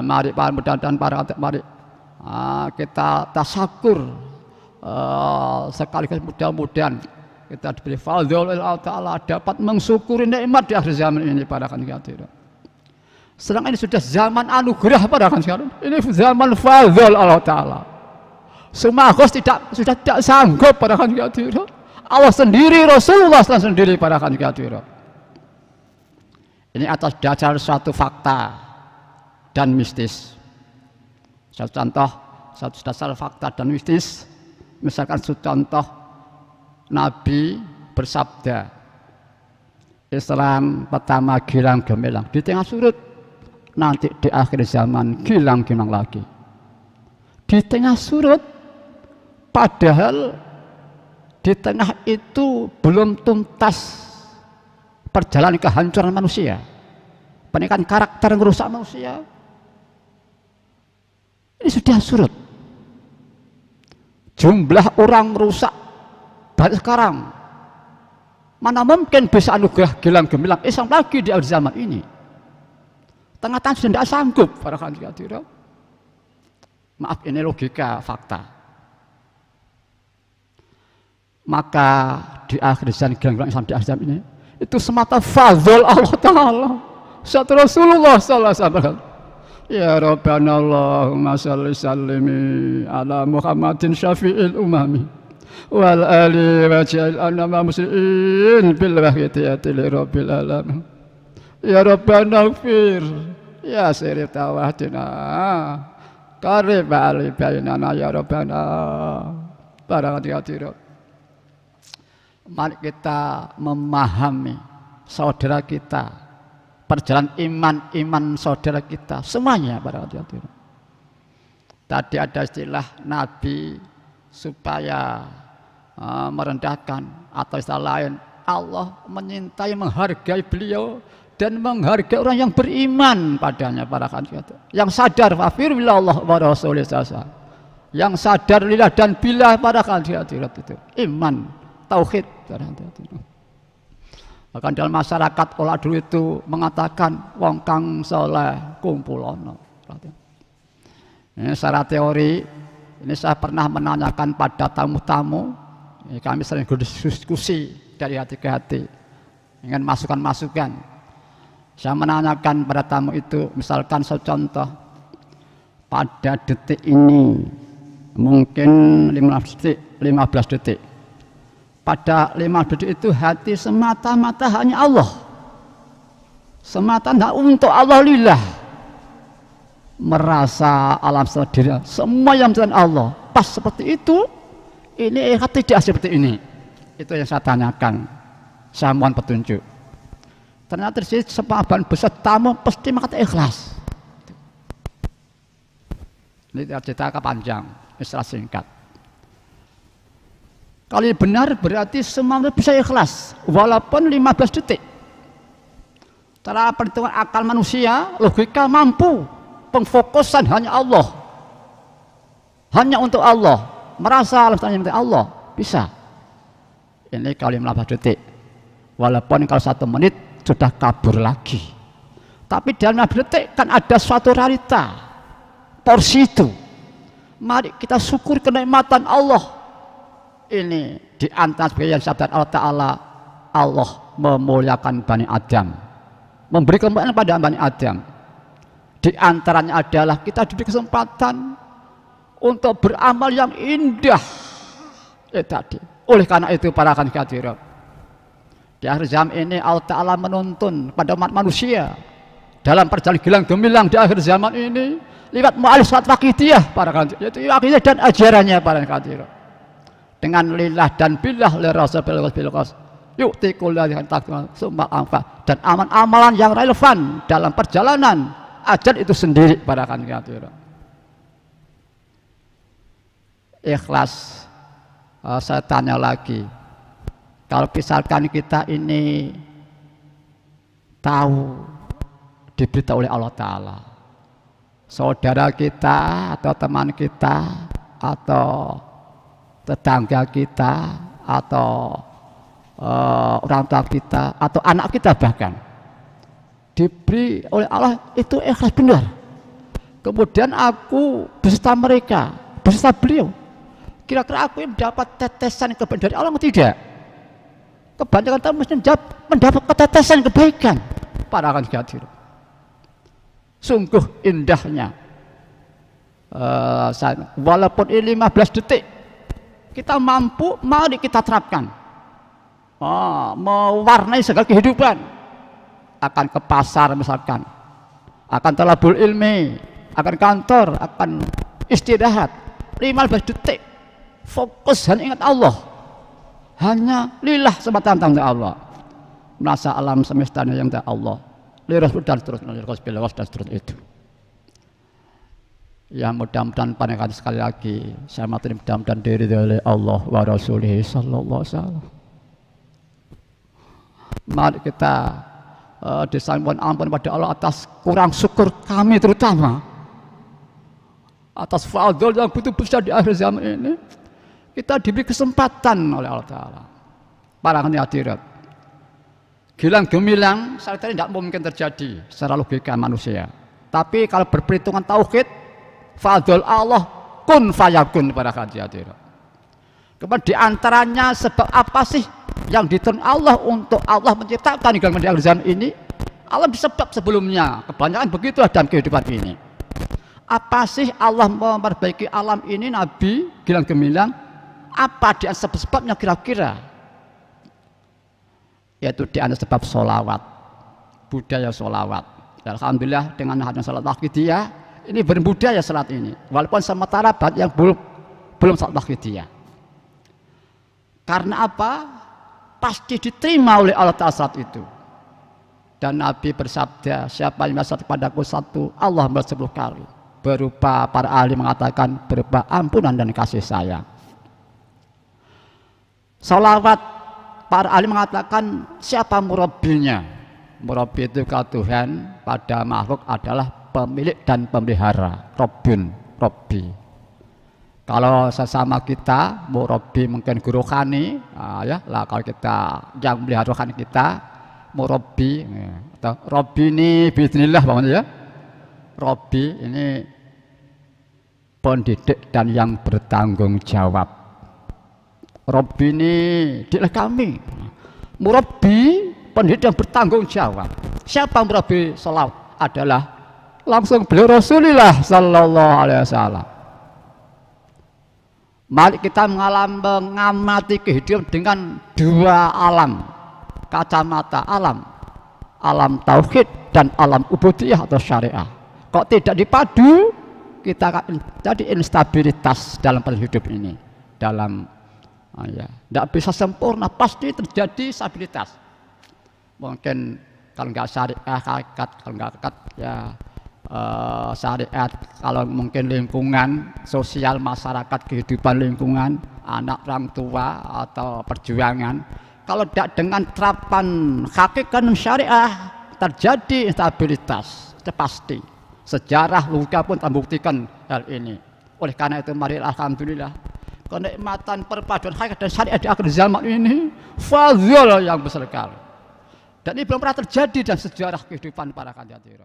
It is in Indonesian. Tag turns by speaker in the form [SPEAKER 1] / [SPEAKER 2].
[SPEAKER 1] Mari para mudah-mudahan para mari kita tasakur sekaligus mudah-mudahan kita diberi fadl Allah Ta'ala dapat mensyukuri nikmat di akhir zaman ini para kan hadirin. Sedang ini sudah zaman anugerah para kan sekarang. Ini zaman fadl Allah Ta'ala. Semua sudah tidak sanggup para kan hadirin. Allah sendiri, Rasulullah sendiri para kan hadirin. Ini atas dasar suatu fakta dan mistis. Satu contoh, satu dasar fakta dan mistis. Misalkan satu contoh, Nabi bersabda, Islam pertama gilang gemilang di tengah surut, nanti di akhir zaman gilang gemilang lagi. Di tengah surut, padahal di tengah itu belum tuntas perjalanan kehancuran manusia, peningkatan karakter yang merusak manusia. Ini sudah surut. Jumlah orang rusak banyak sekarang. Mana mungkin bisa anugerah gilang gemilang Islam lagi di akhir zaman ini? Tengah-tengah sudah tidak sanggup para hadirin. Maaf, ini logika fakta. Maka di akhir zaman gilang gemilang Islam di akhir zaman ini itu semata fadl Allah Ta'ala. Satu Rasulullah sallallahu alaihi wasallam. Ya Rabbana Allahumma salli sallimi ala Muhammadin syafi'il umami wal ali wa ja'il anama muslimin bil wahidiyati li rabbil alamin. Ya Rabbana ighfir ya sirif tawahdina qarib ali bainana ya Rabbana. Para hadirin, mari kita memahami saudara kita, perjalanan iman saudara kita semuanya para hadirin. Tadi ada istilah Nabi supaya merendahkan, atau istilah lain Allah menyintai, menghargai beliau dan menghargai orang yang beriman padanya para hadirin. Yang sadar wafir billah wa rasulillah, yang sadar lillah dan billah para hadirin itu iman tauhid para hadirin. Bahkan dalam masyarakat olah dulu itu mengatakan wong kang soleh kumpulono. Ini secara teori, ini saya pernah menanyakan pada tamu-tamu, kami sering berdiskusi dari hati ke hati, ingin masukan-masukan. Saya menanyakan pada tamu itu, misalkan contoh, pada detik ini mungkin 15 detik. Pada 5 detik itu hati semata-mata hanya Allah, semata untuk Allah lillah, merasa alam sendiri semua yang menjadi Allah pas seperti itu. Ini tidak seperti ini. Itu yang saya tanyakan, saya mohon petunjuk. Ternyata di sini sebagian besar tamu pasti mengatakan ikhlas. Ini cerita panjang, istilah singkat. Kalau benar berarti semua bisa ikhlas walaupun 15 detik. Cara perhitungan akal manusia, logika mampu, pengfokusan hanya Allah, hanya untuk Allah, merasa alam semesta Allah bisa. Ini kalau 15 detik, walaupun kalau 1 menit sudah kabur lagi. Tapi dalam 15 detik kan ada suatu realita, porsi itu. Mari kita syukur kenikmatan Allah. Ini di antara sebagian sabda Allah Ta'ala, Allah memuliakan Bani Adam, memberi kemuliaan pada Bani Adam. Di antaranya adalah kita diberi kesempatan untuk beramal yang indah. Tadi. Oleh karena itu para hadirin, di akhir zaman ini Allah Ta'ala menuntun pada umat manusia dalam perjalanan gilang gemilang di akhir zaman ini lewat mu'alif salat waqidiyah para hadirin, yaitu akidah dan ajarannya para hadirin. Dengan lillah dan billah li rasul bil qas yu'ti kullu dzin taqwa summa anfa, dan amalan yang relevan dalam perjalanan ajar itu sendiri para hadirin. Ikhlas. Saya tanya lagi, kalau misalkan kita ini tahu diberitahu oleh Allah Ta'ala, saudara kita atau teman kita atau tetangga kita atau orang tua kita atau anak kita bahkan diberi oleh Allah itu ikhlas benar, Kemudian aku beserta mereka, beserta beliau. Kira-kira aku yang mendapat tetesan kebaikan dari Allah atau tidak? Kebanyakan tamu mesti mendapat tetesan kebaikan. Para akan hadirin. Sungguh indahnya. Walaupun ini 15 detik, kita mampu, mari kita terapkan. Mewarnai segala kehidupan. Akan ke pasar misalkan, akan talabul ilmi, akan kantor, akan istirahat. 15 detik fokus hanya ingat Allah, hanya lillah semata-mata untuk Allah, merasa alam semestanya yang dari Allah, liras dan seterusnya itu. Ya mudah-mudahan panengan sekali lagi saya materi mudah-mudahan diri oleh Allah wa Rasulih sallallahu alaihi wasallam. Mari kita disampaikan ampun pada Allah atas kurang syukur kami, terutama atas fadl yang begitu besar di akhir zaman ini. Kita diberi kesempatan oleh Allah Ta'ala. Para hadirat, gilang gemilang saat ini tidak mungkin terjadi secara logika manusia. Tapi kalau berperhitungan tauhid, fadl Allah kun fayakun para hadirat. Kemudian diantaranya sebab apa sih yang diturunkan Allah untuk Allah menciptakan gilang di akhir zaman ini? Allah disebab sebelumnya, kebanyakan begitu dalam kehidupan ini. Apa sih Allah memperbaiki alam ini, Nabi gilang gemilang? Apa di antara sebabnya kira-kira? Yaitu di antara sebab sholawat, budaya sholawat. Alhamdulillah dengan adanya salat waqidiyah ini berbudaya salat ini, walaupun sementara banyak yang belum salat waqidiyah. Karena apa? Pasti diterima oleh Allah Ta'ala salat itu. Dan Nabi bersabda, siapa yang salat kepadaku satu, Allah 10 kali. Berupa para ahli mengatakan berupa ampunan dan kasih sayang. Salawat, para ahli mengatakan siapa murabbinya? Murabbi itu kalau Tuhan pada makhluk adalah pemilik dan pemelihara. Rabbun, Rabbi. Kalau sesama kita, murabbi mungkin guru rohani, ya lah kalau kita yang memelihara rohani kita, murabbi, atau Rabbi ini bismillah bagaimana ya? Rabbi ini pendidik dan yang bertanggung jawab. Rabbi ini dilah kami, murabbi pendidik yang bertanggung jawab. Siapa murabbi salawat? Adalah langsung beliau Rasulullah sallallahu alaihi wasallam. Mari kita mengamati kehidupan dengan dua alam, kacamata alam, alam tauhid dan alam ubudiyah atau syariah. Kok tidak dipadu, kita akan jadi instabilitas dalam hidup ini. Dalam tidak bisa sempurna, pasti terjadi stabilitas. Mungkin kalau nggak syariah hakikat, kalau nggak hakikat ya syariat, kalau mungkin lingkungan sosial masyarakat, kehidupan lingkungan, anak orang tua atau perjuangan. Kalau tidak dengan terapan hakikat dan syariah terjadi instabilitas, itu pasti. Sejarah logika pun membuktikan hal ini. Oleh karena itu mari alhamdulillah, kenikmatan perpaduan hakikat dan syariat di akhir zaman ini fadhil yang besar sekali. Dan ini belum pernah terjadi dalam sejarah kehidupan para kandidat.